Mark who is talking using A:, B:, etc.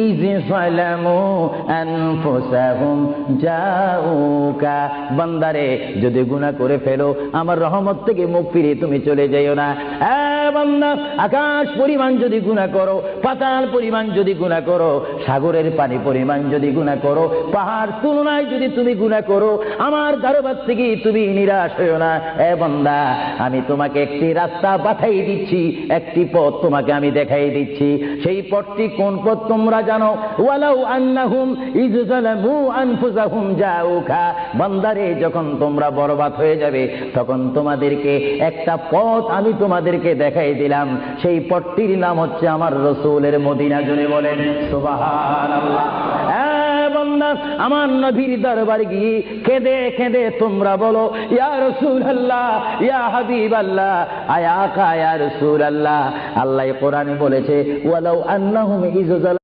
A: ইয যালামু আনফুসাহুম জাউকা। বান্দারে যদি গুনাহ করে ফেলো আমার রহমত থেকে মুখ ফিরিয়ে তুমি চলে যাইও না। বান্দা, আকাশ পরিমাণ যদি গুনাহ করো, পাতাল পরিমাণ যদি গুনাহ করো, সাগরের পানি পরিমাণ যদি গুনাহ করো, পাহাড় তুলনায় যদি তুমি গুনাহ করো, আমার দরবার থেকে তুমি নিরাশ হইও না। বান্দা, আমি তোমাকে একটি রাস্তা পাঠাই দিচ্ছি, একটি পথ তোমাকে আমি দেখাই দিচ্ছি। সেই পথটি কোন পথ তোমরা জানো? ওয়ালাউ আন্নাহুম ইয যালামু আনফুসাহুম জাউকা। বান্দারে, যখন তোমরা বরবাদ হয়ে যাবে তখন তোমাদেরকে একটা পথ আমি তোমাদেরকে দেখাই দিলাম। সেই পথটির নাম হচ্ছে আমার রাসূলের মদিনা। জোরে বলেন সুবহানাল্লাহ। বান্দা, আমার নবীর দরবারে গিয়ে কেঁদে কেঁদে তোমরা বলো, ইয়া রাসূলুল্লাহ, ইয়া হাবিবাল্লাহ, আয়া আকা ইয়া রাসূলুল্লাহ। আল্লাহ কোরআনে বলেছে, ওয়ালাউ আন্নাহুম ইয